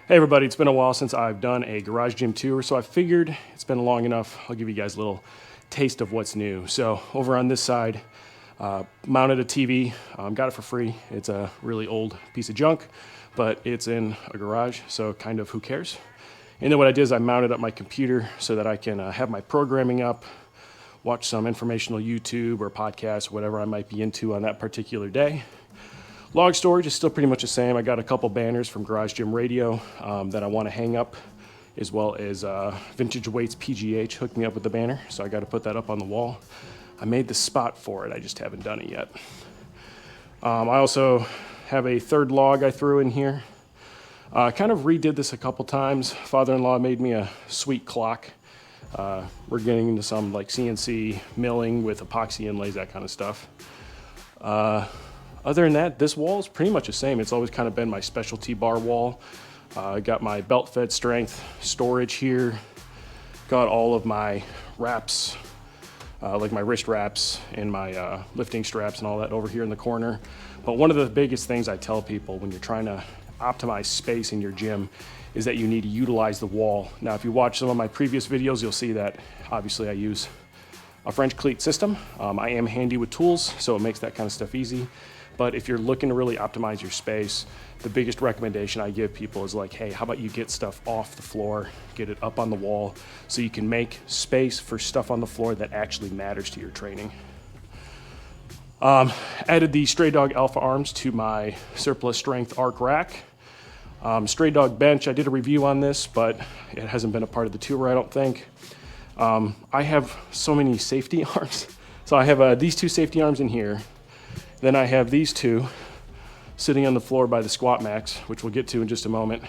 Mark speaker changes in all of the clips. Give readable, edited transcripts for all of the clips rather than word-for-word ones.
Speaker 1: Hey everybody, it's been a while since I've done a garage gym tour, so I figured it's been long enough. I'll give you guys a little taste of what's new. So over on this side, mounted a TV, got it for free. It's a really old piece of junk, but it's in a garage, so kind of who cares. And then what I did is I mounted up my computer so that I can have my programming up, watch some informational YouTube or podcasts, whatever I might be into on that particular day. Log storage is still pretty much the same. I got a couple banners from Garage Gym Radio that I want to hang up, as well as Vintage Weights PGH hooked me up with the banner, so I got to put that up on the wall. I made the spot for it, I just haven't done it yet. I also have a third log I threw in here. I kind of redid this a couple times. Father-in-law made me a sweet clock. We're getting into some like CNC milling with epoxy inlays, that kind of stuff. Other than that, this wall is pretty much the same. It's always kind of been my specialty bar wall. I got my belt fed strength storage here. Got all of my wraps, like my wrist wraps and my lifting straps and all that over here in the corner. But one of the biggest things I tell people when you're trying to optimize space in your gym is that you need to utilize the wall. Now, if you watch some of my previous videos, you'll see that obviously I use a French cleat system. I am handy with tools, so it makes that kind of stuff easy. But if you're looking to really optimize your space, the biggest recommendation I give people is like, hey, how about you get stuff off the floor, get it up on the wall, so you can make space for stuff on the floor that actually matters to your training. Added the Stray Dog Alpha arms to my surplus strength arc rack. Stray Dog bench, I did a review on this, but it hasn't been a part of the tour, I don't think. I have so many safety arms. So I have these two safety arms in here. Then I have these two sitting on the floor by the squat max, which we'll get to in just a moment.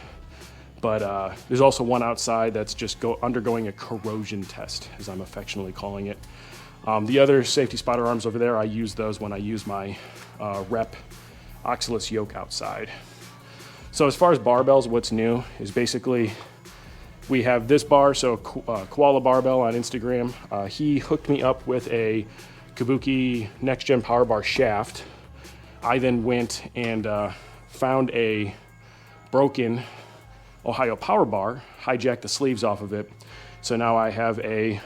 Speaker 1: But there's also one outside that's just undergoing a corrosion test, as I'm affectionately calling it. The other safety spotter arms over there, I use those when I use my rep Oxalis yoke outside. So as far as barbells, what's new is basically we have this bar, so Koala Barbell on Instagram. He hooked me up with a Kabuki Next Gen Power Bar shaft. I then went and found a broken Ohio Power Bar, hijacked the sleeves off of it. So now I have a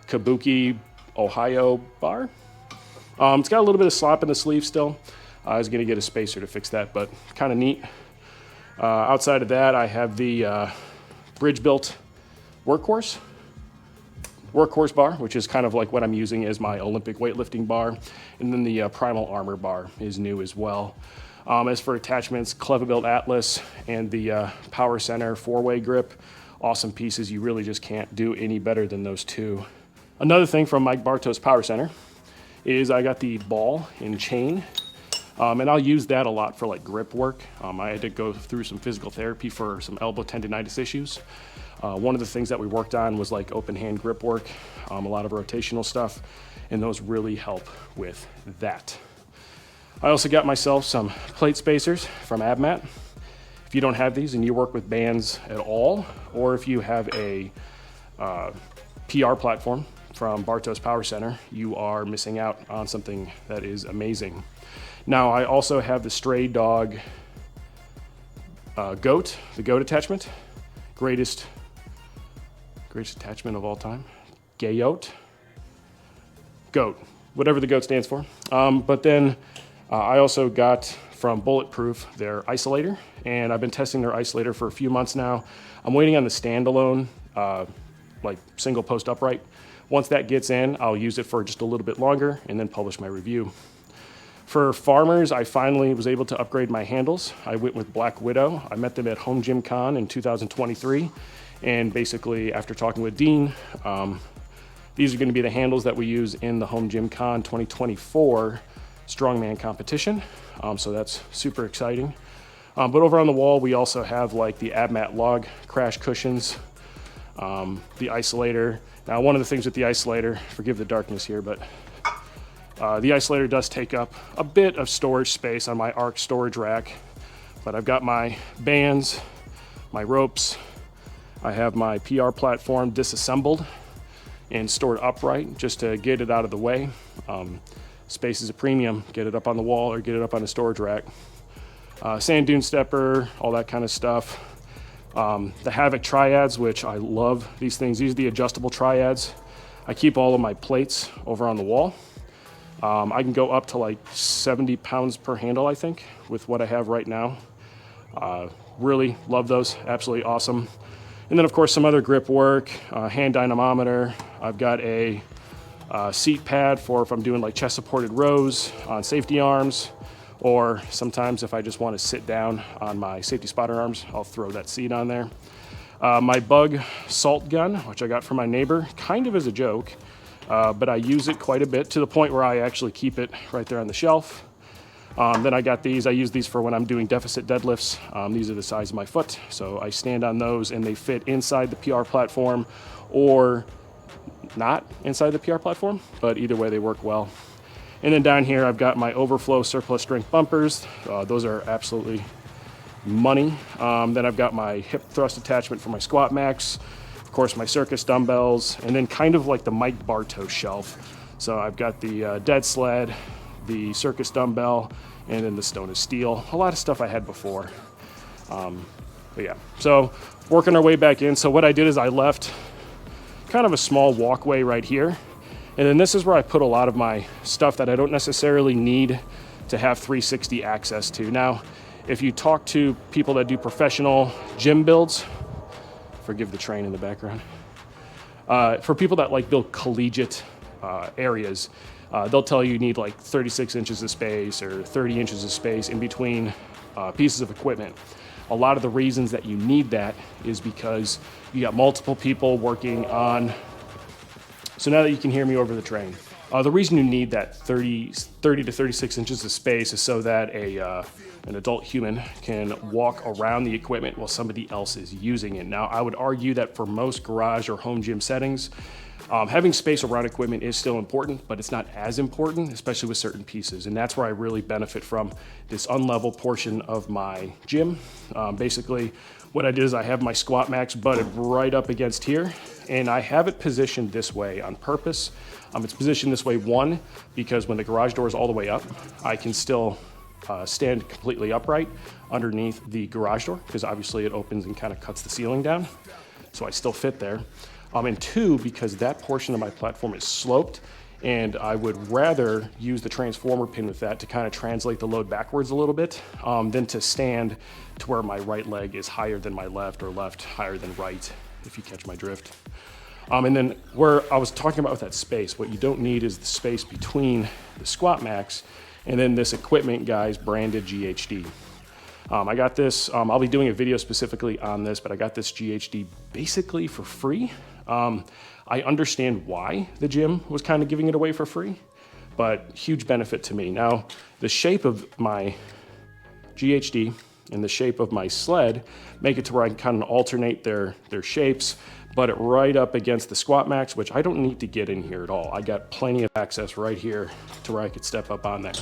Speaker 1: Kabuki Ohio bar. It's got a little bit of slop in the sleeve still. I was gonna get a spacer to fix that, but kind of neat. Outside of that, I have the Bridge Built Workhorse bar, which is kind of like what I'm using as my Olympic weightlifting bar. And then the Primal Armor bar is new as well. As for attachments, Clever Built Atlas and the Power Center 4-way grip, awesome pieces. You really just can't do any better than those two. Another thing from Mike Bartow's Power Center is I got the ball and chain. And I'll use that a lot for like grip work. I had to go through some physical therapy for some elbow tendonitis issues. One of the things that we worked on was like open hand grip work, a lot of rotational stuff, and those really help with that. I also got myself some plate spacers from AbMat. If you don't have these and you work with bands at all, or if you have a PR platform from Bartow's Power Center, you are missing out on something that is amazing. Now, I also have the Stray Dog goat, the goat attachment. Greatest attachment of all time. Goat, whatever the goat stands for. But then I also got from Bulletproof their isolator, and I've been testing their isolator for a few months now. I'm waiting on the standalone, like single post upright. Once that gets in, I'll use it for just a little bit longer and then publish my review. For farmers, I finally was able to upgrade my handles. I went with Black Widow. I met them at Home Gym Con in 2023. And basically, after talking with Dean, these are going to be the handles that we use in the Home Gym Con 2024 Strongman competition. So that's super exciting. But over on the wall, we also have like the AbMat log crash cushions, the isolator. Now, one of the things with the isolator, forgive the darkness here, but the isolator does take up a bit of storage space on my ARC storage rack. But I've got my bands, my ropes, I have my PR platform disassembled and stored upright just to get it out of the way. Space is a premium. Get it up on the wall or get it up on a storage rack. Sand dune stepper, all that kind of stuff. The Havoc triads, which I love these things. These are the adjustable triads. I keep all of my plates over on the wall. I can go up to like 70 pounds per handle, I think, with what I have right now. Really love those, absolutely awesome. And then of course some other grip work, hand dynamometer. I've got a seat pad for if I'm doing like chest supported rows on safety arms, or sometimes if I just want to sit down on my safety spotter arms, I'll throw that seat on there. My bug salt gun, which I got from my neighbor, kind of as a joke, but I use it quite a bit to the point where I actually keep it right there on the shelf. Then I got these. I use these for when I'm doing deficit deadlifts. These are the size of my foot, so I stand on those and they fit inside the PR platform or not inside the PR platform, but either way they work well. And then down here I've got my overflow surplus strength bumpers. Those are absolutely money. Then I've got my hip thrust attachment for my squat max, of course my circus dumbbells, and then kind of like the Mike Bartow shelf. So I've got the dead sled, the circus dumbbell, and then the stone of steel. A lot of stuff I had before. But yeah, so working our way back in. So what I did is I left kind of a small walkway right here. And then this is where I put a lot of my stuff that I don't necessarily need to have 360 access to. Now, if you talk to people that do professional gym builds, forgive the train in the background, for people that like build collegiate areas, they'll tell you need like 36 inches of space or 30 inches of space in between pieces of equipment. A lot of the reasons that you need that is because you got multiple people working on. So now that you can hear me over the train, the reason you need that 30 to 36 inches of space is so that an adult human can walk around the equipment while somebody else is using it. Now, I would argue that for most garage or home gym settings, having space around equipment is still important, but it's not as important, especially with certain pieces. And that's where I really benefit from this unlevel portion of my gym. Basically, what I did is I have my squat max butted right up against here, and I have it positioned this way on purpose. It's positioned this way, one, because when the garage door is all the way up, I can still stand completely upright underneath the garage door, because obviously it opens and kind of cuts the ceiling down. So I still fit there. And two, because that portion of my platform is sloped, and I would rather use the transformer pin with that to kind of translate the load backwards a little bit than to stand to where my right leg is higher than my left or left higher than right, if you catch my drift. And then where I was talking about with that space, what you don't need is the space between the squat max and then this equipment guy's branded GHD. I got this, I'll be doing a video specifically on this, but I got this GHD basically for free. I understand why the gym was kind of giving it away for free, but huge benefit to me. Now, the shape of my GHD and the shape of my sled make it to where I can kind of alternate their shapes, but it right up against the squat max, which I don't need to get in here at all. I got plenty of access right here to where I could step up on there.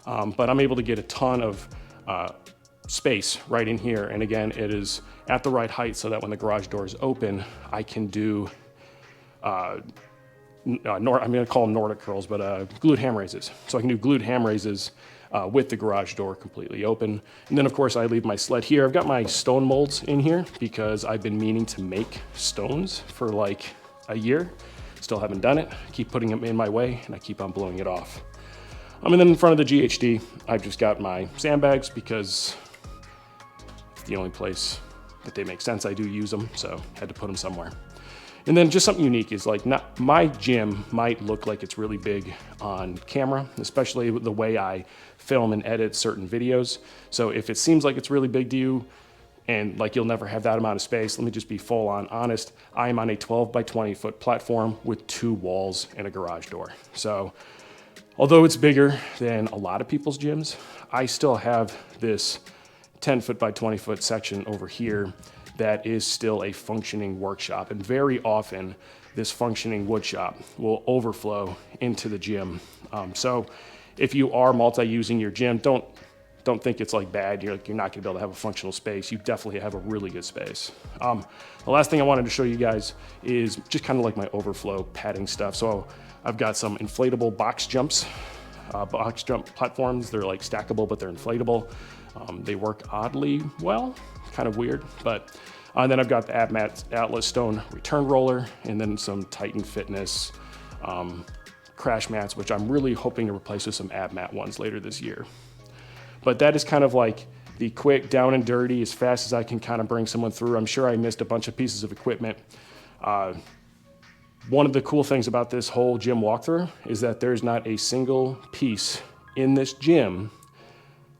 Speaker 1: But I'm able to get a ton of space right in here. And again, it is at the right height so that when the garage door is open, I can do, I'm gonna call them Nordic curls, but glute ham raises. So I can do glute ham raises with the garage door completely open. And then of course I leave my sled here. I've got my stone molds in here because I've been meaning to make stones for like a year. Still haven't done it. I keep putting them in my way and I keep on blowing it off. And then in front of the GHD, I've just got my sandbags because it's the only place that they make sense. I do use them, so I had to put them somewhere. And then just something unique is like, not my gym might look like it's really big on camera, especially the way I film and edit certain videos. So if it seems like it's really big to you and like you'll never have that amount of space, let me just be full on honest. I am on a 12 by 20 foot platform with 2 walls and a garage door. So although it's bigger than a lot of people's gyms, I still have this 10 foot by 20 foot section over here that is still a functioning workshop. And very often this functioning wood shop will overflow into the gym. So if you are multi-using your gym, don't think it's like bad. You're not gonna be able to have a functional space. You definitely have a really good space. The last thing I wanted to show you guys is just kind of like my overflow padding stuff. So I've got some inflatable box jumps, box jump platforms. They're like stackable, but they're inflatable. They work oddly well, kind of weird. But then I've got the Atlas Stone return roller, and then some Titan Fitness crash mats, which I'm really hoping to replace with some AbMat ones later this year. But that is kind of like the quick, down and dirty, as fast as I can kind of bring someone through. I'm sure I missed a bunch of pieces of equipment. One of the cool things about this whole gym walkthrough is that there's not a single piece in this gym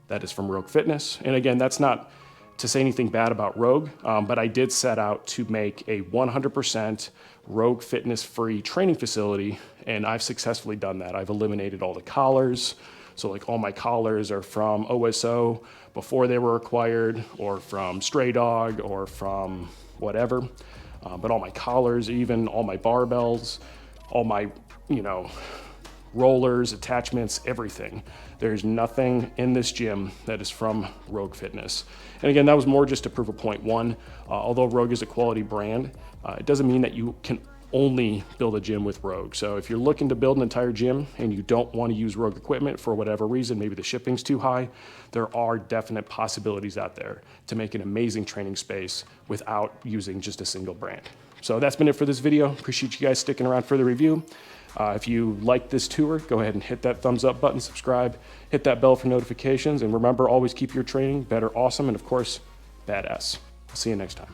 Speaker 1: that is from Rogue Fitness. And again, that's not to say anything bad about Rogue, but I did set out to make a 100% Rogue Fitness free training facility, and I've successfully done that. I've eliminated all the collars. So like all my collars are from OSO before they were acquired, or from Stray Dog, or from whatever. But all my collars, even all my barbells, all my, rollers, attachments, everything. There's nothing in this gym that is from Rogue Fitness. And again, that was more just to prove a point. One, although Rogue is a quality brand, it doesn't mean that you can only build a gym with Rogue. So if you're looking to build an entire gym and you don't want to use Rogue equipment for whatever reason, maybe the shipping's too high, there are definite possibilities out there to make an amazing training space without using just a single brand. So that's been it for this video. Appreciate you guys sticking around for the review. If you like this tour, go ahead and hit that thumbs up button, subscribe, hit that bell for notifications, and remember, always keep your training better, awesome, and of course, badass. I'll see you next time.